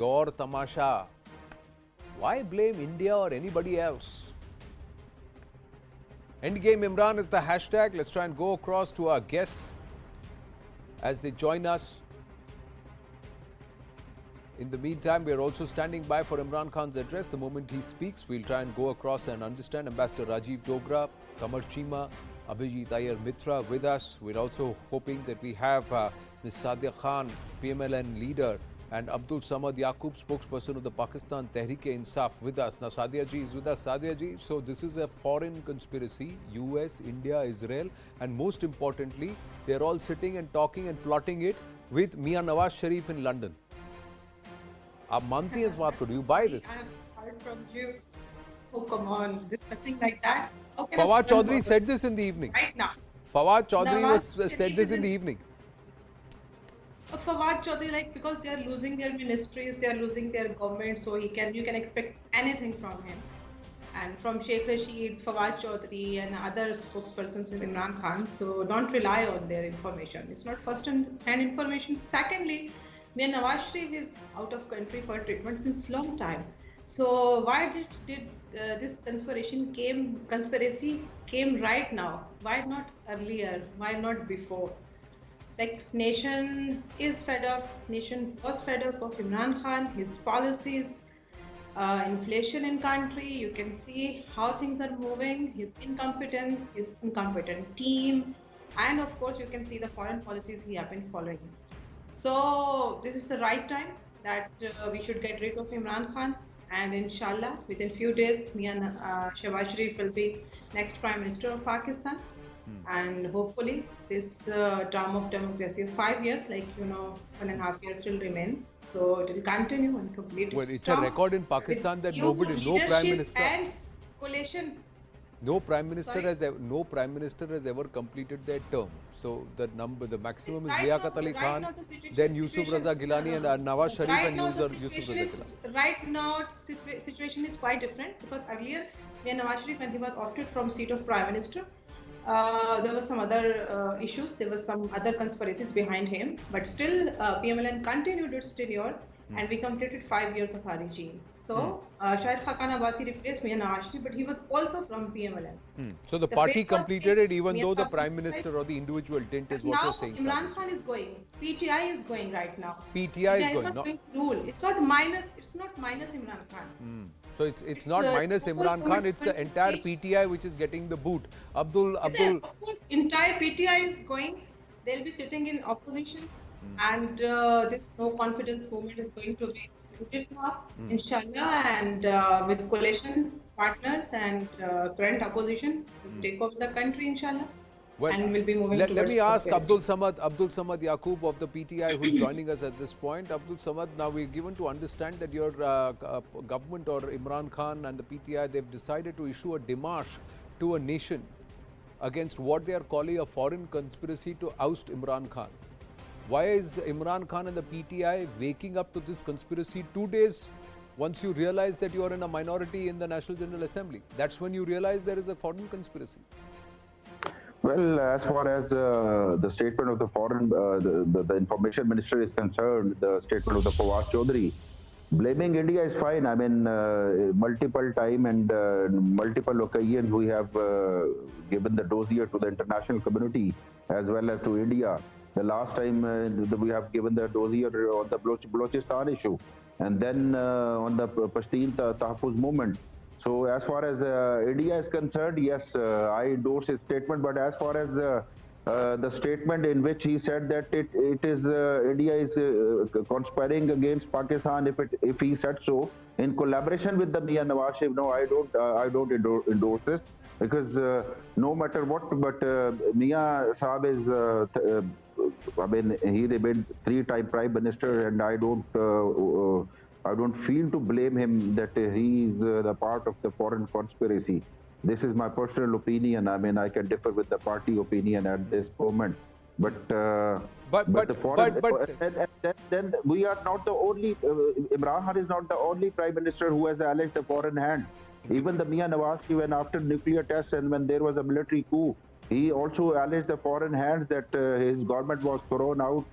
Your tamasha. Why blame India or anybody else? Endgame Imran is the hashtag. Let's try and go across to our guests as they join us. In the meantime, we are also standing by for Imran Khan's address. The moment he speaks, we'll try and go across and understand. Ambassador Rajiv Dogra, Kamar Chima, Abhijit Iyer Mitra with us. We're also hoping that we have Ms. Saadiyah S Khan, PML-N leader, and Abdul Yaqoob, spokesperson of the Pakistan Tehreek-e-Insaf with us. Now, Saadiyah ji is with us. Saadiyah ji, so this is a foreign conspiracy, US, India, Israel, and most importantly, they're all sitting and talking and plotting it with Mian Nawaz Sharif in London. आप मानती हैं इस बात को? Do you buy this? I have heard from you. Oh, come on. There's nothing like that. Fawad Chaudhry said this in the evening. Right now. Fawad Chaudhry said this in the evening. Fawad Chaudhry, because they are losing their ministries, they are losing their government, so you can expect anything from him. And from Sheikh Rashid, Fawad Chaudhry, and other spokespersons in Imran Khan. So don't rely on their information. It's not first-hand information. Secondly, Mian Nawaz Sharif is out of country for treatment since long time. So why did this conspiracy came right now? Why not earlier? Why not before? Nation is fed up. Nation was fed up of Imran Khan, his policies, inflation in country. You can see how things are moving, his incompetence, his incompetent team, and of course you can see the foreign policies he have been following. So this is the right time that we should get rid of Imran Khan, and inshallah within few days Mian Nawaz Sharif will be next Prime Minister of Pakistan. And hopefully this term of democracy of 5 years, 1.5 years still remains. So it will continue and complete. Well, it's a record in Pakistan that no Prime Minister and coalition. No Prime Minister has ever completed their term. So the maximum is Liaquat Ali Khan, then Yusuf Raza Gilani and Nawaz Sharif and Yusuf Raza Gilani. Right now, situation is quite different because earlier, when Nawaz Sharif, when he was ousted from seat of Prime Minister, there were some other issues, there were some other conspiracies behind him, but still PML-N continued its tenure and we completed 5 years of our regime. So, Shahid Khaqan Abbasi replaced Mian Nawaz Sharif, but he was also from PML-N. So the party completed it even though the Prime Minister or the individual didn't, is what you're saying. Now Imran Khan is going. PTI is going right now. PTI is not going to rule. It's not minus Imran Khan. So it's not minus Imran Khan, it's the entire PTI which is getting the boot. Abdul. Of course, entire PTI is going. They'll be sitting in opposition. And this no confidence movement is going to be succeeded now, inshallah, and with coalition partners and current opposition, we'll take over the country, inshallah. Well, and we'll be moving let me ask Abdul Yaqoob of the PTI who's joining us at this point. Abdul Samad, now we're given to understand that your government or Imran Khan and the PTI, they've decided to issue a démarche to a nation against what they are calling a foreign conspiracy to oust Imran Khan. Why is Imran Khan and the PTI waking up to this conspiracy 2 days once you realize that you are in a minority in the National General Assembly? That's when you realize there is a foreign conspiracy. Well, as far as the statement of the foreign, the information minister is concerned, the statement of the Fawad Chaudhry, blaming India is fine. I mean, multiple time and multiple occasions we have given the dossier to the international community as well as to India. The last time we have given the dossier on the Balochistan issue, and then on the Pashtun Tahaffuz movement. So as far as India is concerned, yes, I endorse his statement. But as far as the statement in which he said that it is India is conspiring against Pakistan, if he said so in collaboration with the Mian Nawaz Sharif, no, I don't endorse this, because no matter what, but Mian Saab is. I mean, he remained 3-time Prime Minister, and I don't feel to blame him that he is the part of the foreign conspiracy. This is my personal opinion. I mean, I can differ with the party opinion at this moment. But then we are not the only. Imran Khan is not the only Prime Minister who has alleged a foreign hand. Even the Mian Nawaz Sharif, when after nuclear tests and when there was a military coup, he also alleged the foreign hands that his government was thrown out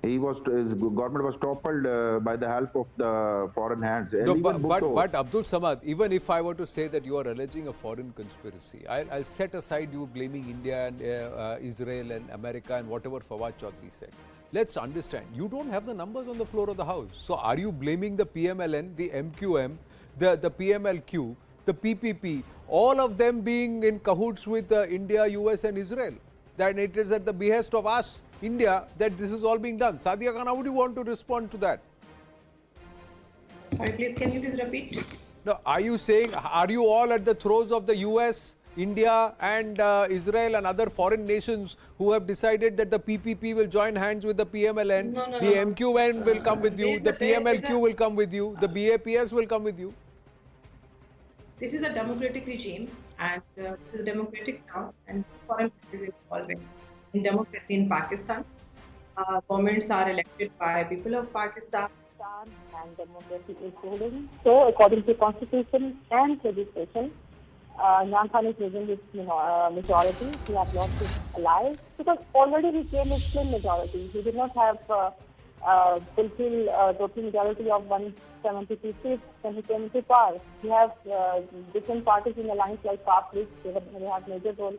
His government was toppled by the help of the foreign hands. And No, even but Abdul Samad, even if I were to say that you are alleging a foreign conspiracy, I'll set aside you blaming India and Israel and America and whatever Fawad Chaudhry said. Let's understand, you don't have the numbers on the floor of the House. So are you blaming the PML-N, the MQM, the PML-Q, the PPP, all of them being in cahoots with India, US and Israel? That it is at the behest of us, India, that this is all being done. Saadiyah Khan, how would you want to respond to that? Sorry, please, can you please repeat? No, are you saying, are you all at the throes of the US, India and Israel and other foreign nations who have decided that the PPP will join hands with the PML-N, No, the MQN will come with you, the PML-Q will come with you, the BAPS will come with you? This is a democratic regime, and this is a democratic town, and foreign is involving in democracy in Pakistan. Governments are elected by people of Pakistan, and democracy is ruling. So, according to constitution and legislation, Imran Khan is losing his majority. He has lost his allies because already he came with slim majority. He did not have fulfill total majority of 172 seats when he came into power. He has different parties in alliance like PAP, they have major role,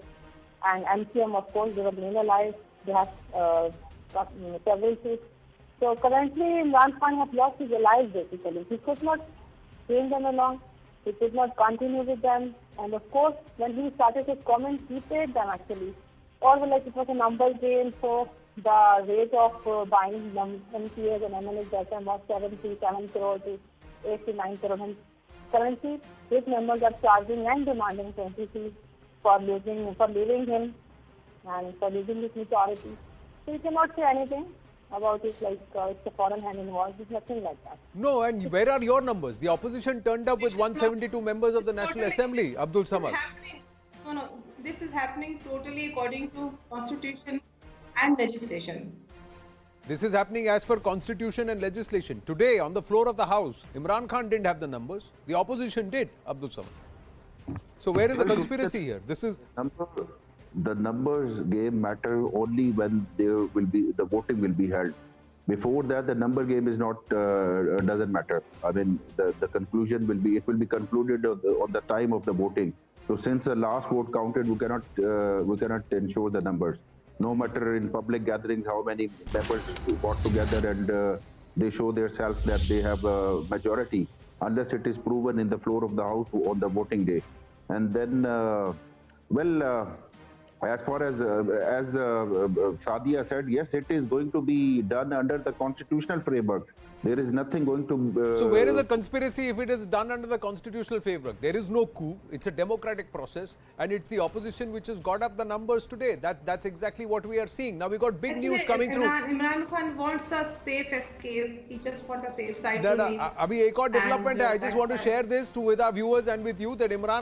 and MCM, of course, they were main allies. They have several seats. So currently, Imran Khan has lost his allies basically. He could not bring them along. He could not continue with them. And of course, when he started his comments, he paid them actually. Or like it was a numbers game, so the rate of buying MPAs and MLAs that time was 77 crore to 89 crore. And currently, his members are charging and demanding 20 fees for leaving him and for losing his majority. So you cannot say anything about it like it's a foreign hand involved. It's nothing like that. No, and where are your numbers? The opposition turned up with 172 members of the National Assembly, Abdul Samad. No, this is happening totally according to constitution and legislation. This is happening as per constitution and legislation. Today, on the floor of the House, Imran Khan didn't have the numbers. The opposition did, Abdul Samad. So where is the conspiracy here? This is... The numbers game matter only when the voting will be held. Before that, the number game is not doesn't matter. I mean, the conclusion will be concluded on the time of the voting. So since the last vote counted, we cannot ensure the numbers. No matter in public gatherings how many members got together and they show themselves that they have a majority, unless it is proven in the floor of the House on the voting day. And then, as far as Saadiyah said, yes, it is going to be done under the constitutional framework. There is nothing going to... So where is the conspiracy if it is done under the constitutional framework? There is no coup. It's a democratic process and it's the opposition which has got up the numbers today. That's exactly what we are seeing. Now we got big news coming through. Imran Khan wants a safe escape. He just wants a safe side to leave. Abhi ek aur development hai. I just want to share this with our viewers and with you that Imran